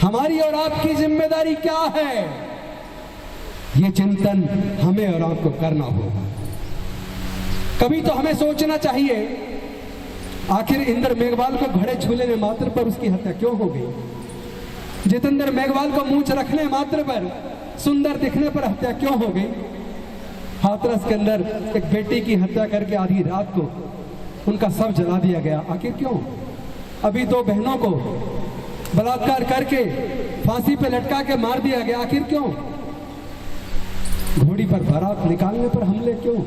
हमारी और आपकी जिम्मेदारी क्या है, ये चिंतन हमें और आपको करना होगा। कभी तो हमें सोचना चाहिए, आखिर इंद्र मेघवाल को घड़े झूलने मात्र पर उसकी हत्या क्यों हो गई? जितेंद्र मेघवाल को मूंछ रखने मात्र पर, सुंदर दिखने पर हत्या क्यों हो गई? हाथरस के अंदर एक बेटी की हत्या करके आधी रात को उनका शव जला दिया गया, आखिर क्यों? अभी 2 बहनों को बलात्कार करके फांसी पे लटका के मार दिया गया, आखिर क्यों? घोड़ी पर बारात निकालने पर हमले क्यों?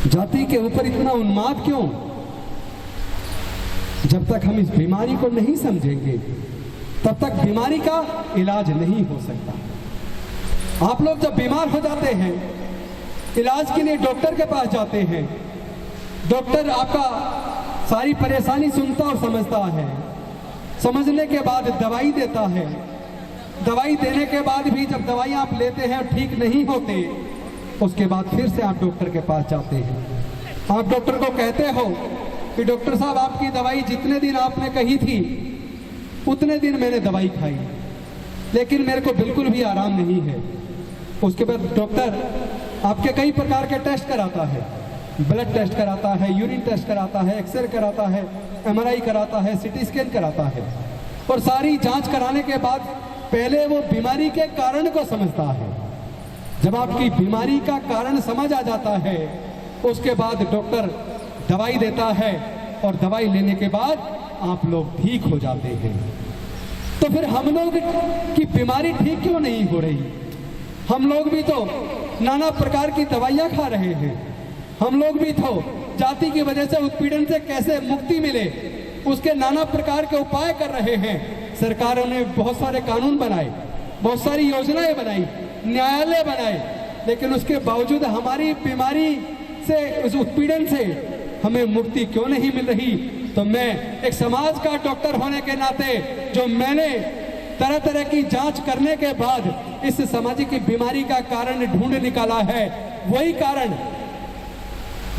जाति के ऊपर इतना उन्माद क्यों? जब तक हम इस बीमारी को नहीं समझेंगे तब तक बीमारी का इलाज नहीं हो सकता। आप लोग जब बीमार हो जाते हैं, इलाज के लिए डॉक्टर के पास जाते हैं, डॉक्टर आपका सारी परेशानी सुनता और समझता है, समझने के बाद दवाई देता है। दवाई देने के बाद भी जब दवाई आप लेते हैं और ठीक नहीं होते, उसके बाद फिर से आप डॉक्टर के पास जाते हैं। आप डॉक्टर को कहते हो कि डॉक्टर साहब, आपकी दवाई जितने दिन आपने कही थी उतने दिन मैंने दवाई खाई, लेकिन मेरे को बिल्कुल भी आराम नहीं है। उसके बाद डॉक्टर आपके कई प्रकार के टेस्ट कराता है, ब्लड टेस्ट कराता है, यूरिन टेस्ट कराता है, एक्सरे कराता है, MRI कराता है, CT स्कैन कराता है, और सारी जांच कराने के बाद पहले वो बीमारी के कारण को समझता है। जब आपकी बीमारी का कारण समझ आ जाता है, उसके बाद डॉक्टर दवाई देता है, और दवाई लेने के बाद आप लोग ठीक हो जाते हैं। तो फिर हम लोग की बीमारी ठीक क्यों नहीं हो रही? हम लोग भी तो नाना प्रकार की दवाइयां खा रहे हैं। हम लोग भी तो जाति की वजह से उत्पीड़न से कैसे मुक्ति मिले, उसके नाना प्रकार के उपाय कर रहे हैं। सरकारों ने बहुत सारे कानून बनाए, बहुत सारी योजनाएं बनाई, न्यायालय बनाए, लेकिन उसके बावजूद हमारी बीमारी से, उस उत्पीड़न से हमें मुक्ति क्यों नहीं मिल रही? तो मैं एक समाज का डॉक्टर होने के नाते, जो मैंने तरह तरह की जांच करने के बाद इस सामाजिक बीमारी का कारण ढूंढ निकाला है,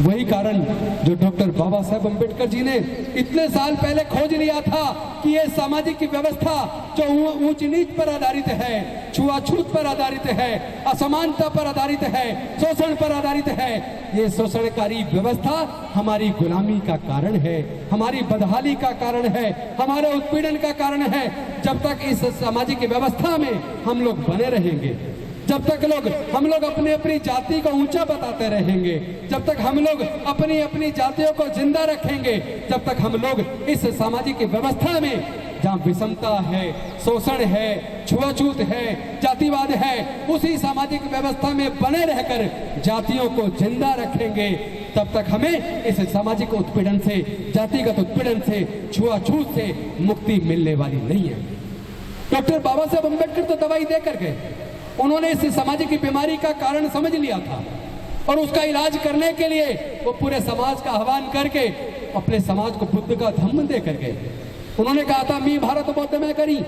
वही कारण जो डॉक्टर बाबा साहेब अम्बेडकर जी ने इतने साल पहले खोज लिया था कि ये सामाजिक व्यवस्था जो ऊंच नीच पर आधारित है, छुआछूत पर आधारित है, असमानता पर आधारित है, शोषण पर आधारित है, ये शोषणकारी व्यवस्था हमारी गुलामी का कारण है, हमारी बदहाली का कारण है, हमारे उत्पीड़न का कारण है। जब तक इस सामाजिक व्यवस्था में हम लोग बने रहेंगे, जब तक हम लोग अपनी अपनी जाति को ऊंचा बताते रहेंगे, जब तक हम लोग अपनी अपनी जातियों को जिंदा रखेंगे, जब तक हम लोग इस सामाजिक व्यवस्था में जहाँ विषमता है, शोषण है, छुआछूत है, जातिवाद है, उसी सामाजिक व्यवस्था में बने रहकर जातियों को जिंदा रखेंगे, तब तक हमें इस सामाजिक उत्पीड़न से, जातिगत उत्पीड़न से, छुआछूत से मुक्ति मिलने वाली नहीं है। डॉक्टर बाबा साहेब अम्बेडकर तो दवाई देकर गए, उन्होंने इस सामाजिक बीमारी का कारण समझ लिया था, और उसका इलाज करने के लिए वो पूरे समाज का आह्वान करके अपने समाज को बुद्ध का धम्म दे कर गए। उन्होंने कहा था, मैं भारत बौद्ध में करी,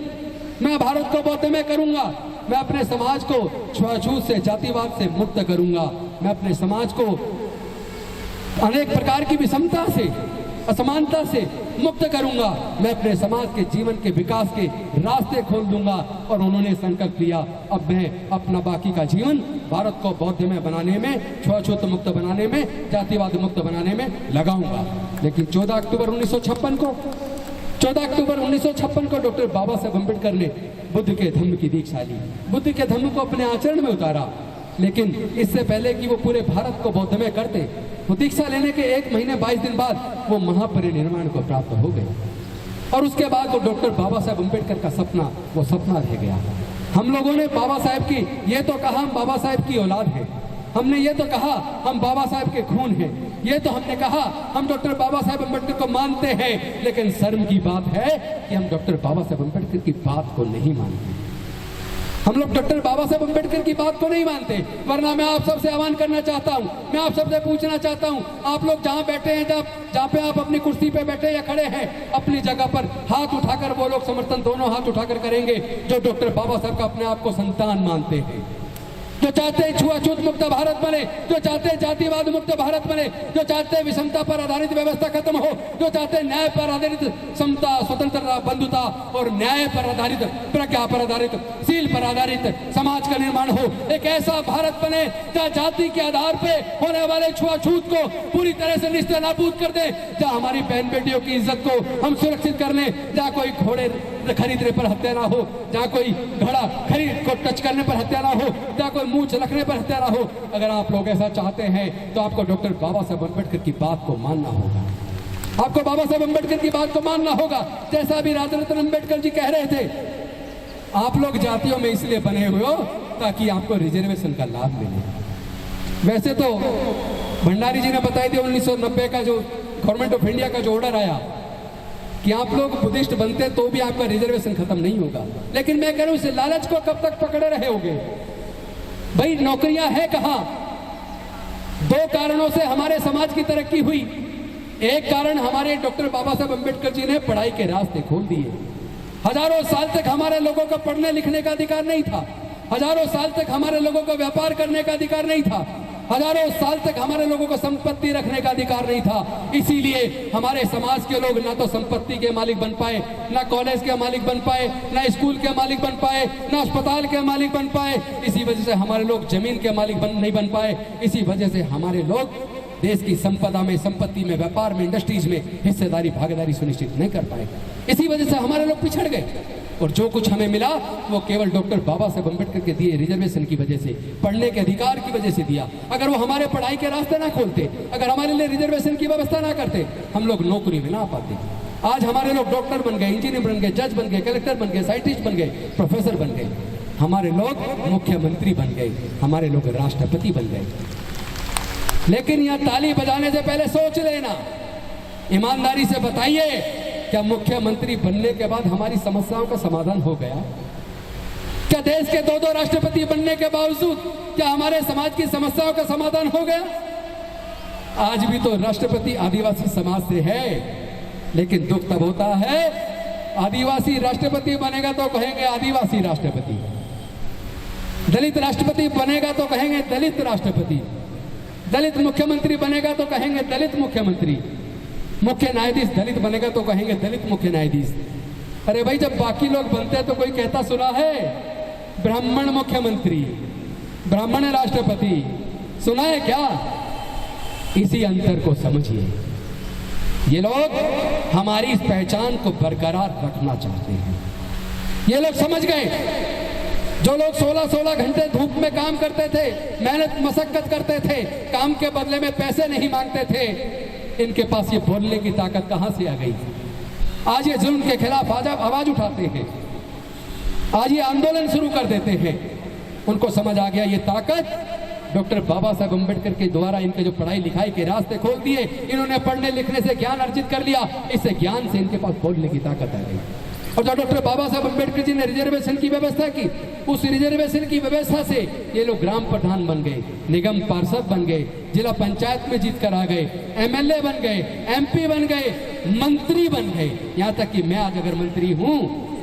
मैं भारत को बौद्ध में करूंगा, मैं अपने समाज को छुआछूत से, जातिवाद से मुक्त करूंगा, मैं अपने समाज को अनेक प्रकार की विषमता से, असमानता से मुक्त करूंगा, मैं अपने समाज के जीवन के विकास के रास्ते खोल दूंगा। और उन्होंने संकल्प लिया, अब मैं अपना बाकी का जीवन भारत को बौद्ध में बनाने में, छुआछूत मुक्त बनाने में, जातिवाद मुक्त बनाने में लगाऊंगा। लेकिन 14 अक्टूबर 1956 को डॉक्टर बाबा साहेब अम्बेडकर ने बुद्ध के धम्म की दीक्षा ली, बुद्ध के धम्म को अपने आचरण में उतारा। लेकिन इससे पहले कि वो पूरे भारत को बौद्ध में करते, वो दीक्षा लेने के 1 महीने 22 दिन बाद वो महापरिनिर्वाण को प्राप्त हो गए। और उसके बाद वो डॉक्टर बाबा साहेब अम्बेडकर का सपना, वो सपना रह गया। हम लोगों ने बाबा साहेब की, ये तो कहा हम बाबा साहेब की औलाद है, हमने ये तो कहा हम बाबा साहेब के खून हैं, ये तो हमने कहा हम डॉक्टर बाबा साहेब अम्बेडकर को मानते हैं, लेकिन शर्म की बात है कि हम डॉक्टर बाबा साहेब अम्बेडकर की बात को नहीं मानते। हम लोग डॉक्टर बाबा साहेब अम्बेडकर की बात को नहीं मानते। वरना मैं आप सबसे आह्वान करना चाहता हूं, मैं आप सबसे पूछना चाहता हूं, आप लोग जहां बैठे हैं, जहां पे आप अपनी कुर्सी पे बैठे या खड़े हैं, अपनी जगह पर हाथ उठाकर वो लोग समर्थन दोनों हाथ उठाकर करेंगे जो डॉक्टर बाबा साहब का अपने आप को संतान मानते हैं। जो चाहते हैं छुआछूत मुक्त भारत बने, जो चाहते हैं जातिवाद मुक्त भारत बने, जो चाहते हैं विषमता पर आधारित व्यवस्था खत्म हो, जो चाहते हैं न्याय पर आधारित समता, स्वतंत्रता, बंधुता और न्याय पर आधारित, प्रज्ञा पर आधारित, शील पर आधारित समाज का निर्माण हो। एक ऐसा भारत बने जहाँ जाति के आधार पे होने वाले छुआछूत को पूरी तरह से निस्तेनाबूद कर दे, जहाँ हमारी बहन बेटियों की इज्जत को हम सुरक्षित कर लें, जहाँ कोई घोड़े खरीदने पर हत्या ना हो, जहाँ कोई घड़ा खरीद को टच करने पर हत्या ना हो, जहाँ कोई मुंह झलकने पर हत्या ना हो। अगर आप लोग ऐसा चाहते हैं तो आपको डॉक्टर बाबा साहब अम्बेडकर की बात को मानना होगा, आपको बाबा साहब अम्बेडकर की बात को मानना होगा। जैसा अभी राजरत्न अम्बेडकर जी कह रहे थे, आप लोग जातियों में इसलिए बने हुए हो ताकि आपको रिजर्वेशन का लाभ मिले। वैसे तो भंडारी जी ने बताई थी 1990 का जो गवर्नमेंट ऑफ इंडिया का जो ऑर्डर आया कि आप लोग बुद्धिस्ट बनते तो भी आपका रिजर्वेशन खत्म नहीं होगा, लेकिन मैं कह रहा हूं इस लालच को कब तक पकड़े रहे होगे? भाई नौकरियां है कहां? दो कारणों से हमारे समाज की तरक्की हुई। एक कारण हमारे डॉक्टर बाबा साहब अम्बेडकर जी ने पढ़ाई के रास्ते खोल दिए। हजारों साल तक हमारे लोगों को पढ़ने लिखने का अधिकार नहीं था, हजारों साल तक हमारे लोगों को व्यापार करने का अधिकार नहीं था, हजारों साल तक हमारे लोगों को संपत्ति रखने का अधिकार नहीं था। इसीलिए हमारे समाज के लोग ना तो संपत्ति के मालिक बन पाए, ना कॉलेज के मालिक बन पाए, ना स्कूल के मालिक बन पाए, ना अस्पताल के मालिक बन पाए। इसी वजह से हमारे लोग जमीन के मालिक नहीं बन पाए। इसी वजह से हमारे लोग देश की संपदा में, संपत्ति में, व्यापार में, इंडस्ट्रीज में हिस्सेदारी, भागीदारी सुनिश्चित नहीं कर पाए। इसी वजह से हमारे लोग पिछड़ गए और जो कुछ हमें मिला वो केवल डॉक्टर बाबा साहब अम्बेडकर के दिए रिजर्वेशन की वजह से, पढ़ने के अधिकार की वजह से दिया। अगर वो हमारे पढ़ाई के रास्ते ना खोलते, अगर हमारे लिए रिजर्वेशन की व्यवस्था ना करते, हम लोग नौकरी में ना पाते। आज हमारे लोग डॉक्टर बन गए, इंजीनियर बन गए, जज बन गए, कलेक्टर बन गए, साइंटिस्ट बन गए, प्रोफेसर बन गए, हमारे लोग मुख्यमंत्री बन गए, हमारे लोग राष्ट्रपति बन गए। लेकिन यह ताली बजाने से पहले सोच लेना, ईमानदारी से बताइए, क्या मुख्यमंत्री बनने के बाद हमारी समस्याओं का समाधान हो गया? क्या देश के दो राष्ट्रपति बनने के बावजूद क्या हमारे समाज की समस्याओं का समाधान हो गया? आज भी तो राष्ट्रपति आदिवासी समाज से है, लेकिन दुख तब होता है आदिवासी राष्ट्रपति बनेगा तो कहेंगे आदिवासी राष्ट्रपति, दलित राष्ट्रपति बनेगा तो कहेंगे दलित राष्ट्रपति, दलित मुख्यमंत्री बनेगा तो कहेंगे दलित मुख्यमंत्री, मुख्य न्यायाधीश दलित बनेगा तो कहेंगे दलित मुख्य न्यायाधीश। अरे भाई, जब बाकी लोग बनते हैं तो कोई कहता सुना है ब्राह्मण मुख्यमंत्री, ब्राह्मण राष्ट्रपति? सुना है क्या? इसी अंतर को समझिए। ये लोग हमारी इस पहचान को बरकरार रखना चाहते हैं। ये लोग समझ गए, जो लोग 16-16 घंटे धूप में काम करते थे, मेहनत मशक्कत करते थे, काम के बदले में पैसे नहीं मांगते थे, इनके पास ये बोलने की ताकत कहां से आ गई? आज ये जुल्म के खिलाफ आवाज उठाते हैं, आज ये आंदोलन शुरू कर देते हैं। उनको समझ आ गया ये ताकत डॉक्टर बाबा साहब अम्बेडकर के द्वारा इनके जो पढ़ाई लिखाई के रास्ते खोल दिए, इन्होंने पढ़ने लिखने से ज्ञान अर्जित कर लिया, इससे ज्ञान से इनके पास बोलने की ताकत आ गई। और जो डॉक्टर बाबा साहब अम्बेडकर जी ने रिजर्वेशन की व्यवस्था की, उस रिजर्वेशन की व्यवस्था से ये लोग ग्राम प्रधान बन गए, निगम पार्षद बन गए, जिला पंचायत में जीत कर आ गए, एमएलए बन गए, एमपी बन गए, मंत्री बन गए। यहाँ तक कि मैं आज अगर मंत्री हूँ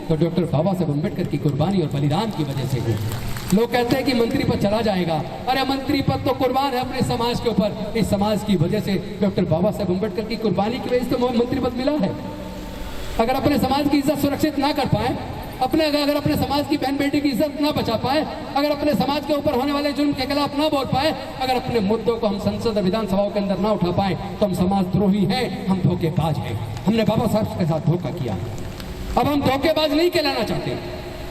तो डॉक्टर बाबा साहब अम्बेडकर की कुर्बानी और बलिदान की वजह से हूँ। लोग कहते हैं कि मंत्री पद चला जाएगा, अरे मंत्री पद तो कुर्बान है अपने समाज के ऊपर। इस समाज की वजह से, डॉक्टर बाबा साहब अम्बेडकर की कुर्बानी की वजह से तो मंत्री पद मिला है। अगर अपने समाज की इज्जत सुरक्षित ना कर पाए, अगर अपने समाज की बहन बेटी की इज्जत ना बचा पाए, अगर अपने समाज के ऊपर होने वाले जुल्म के खिलाफ ना बोल पाए, अगर अपने मुद्दों को हम संसद और विधानसभाओं के अंदर ना उठा पाए, तो हम समाजद्रोही हैं, हम धोखेबाज हैं। हमने बाबा साहब के साथ धोखा किया। अब हम धोखेबाज नहीं कहलाना चाहते।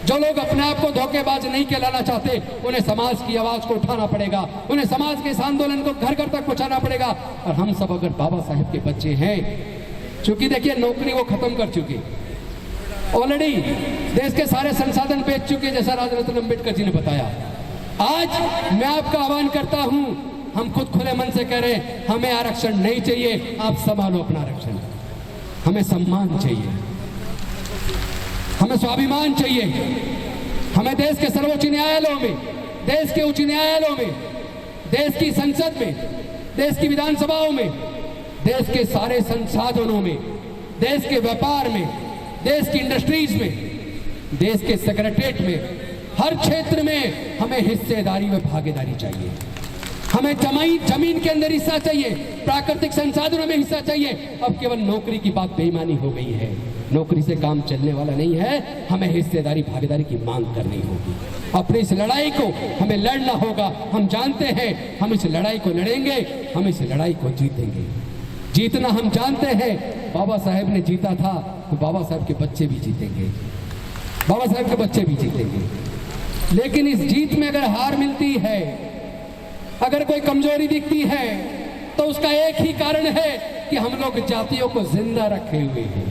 जो लोग अपने आप को धोखेबाज नहीं कहलाना चाहते, उन्हें समाज की आवाज को उठाना पड़ेगा, उन्हें समाज के इस आंदोलन को घर घर तक पहुंचाना पड़ेगा। और हम सब अगर बाबा साहब के बच्चे हैं, चूंकि देखिए नौकरी वो खत्म कर चुके, ऑलरेडी देश के सारे संसाधन बेच चुके, जैसा राजरत्न अम्बेडकर जी ने बताया। आज मैं आपका आह्वान करता हूं, हम खुद खुले मन से कह रहे हैं, हमें आरक्षण नहीं चाहिए, आप संभालो अपना आरक्षण। हमें सम्मान चाहिए, हमें स्वाभिमान चाहिए, हमें देश के सर्वोच्च न्यायालयों में, देश के उच्च न्यायालयों में, देश की संसद में, देश की विधानसभाओं में, देश के सारे संसाधनों में, देश के व्यापार में, देश की इंडस्ट्रीज में, देश के सेक्रेटरीट में हर क्षेत्र में हमें हिस्सेदारी व भागीदारी चाहिए। हमें जमीन के अंदर हिस्सा चाहिए, प्राकृतिक संसाधनों में हिस्सा चाहिए। अब केवल नौकरी की बात बेईमानी हो गई है, नौकरी से काम चलने वाला नहीं है। हमें हिस्सेदारी भागीदारी की मांग करनी होगी। अपनी इस लड़ाई को हमें लड़ना होगा। हम जानते हैं हम इस लड़ाई को लड़ेंगे, हम इस लड़ाई को जीतेंगे। जीतना हम जानते हैं, बाबा साहेब ने जीता था तो बाबा साहेब के बच्चे भी जीतेंगे, बाबा साहेब के बच्चे भी जीतेंगे। लेकिन इस जीत में अगर हार मिलती है, अगर कोई कमजोरी दिखती है, तो उसका एक ही कारण है कि हम लोग जातियों को जिंदा रखे हुए हैं।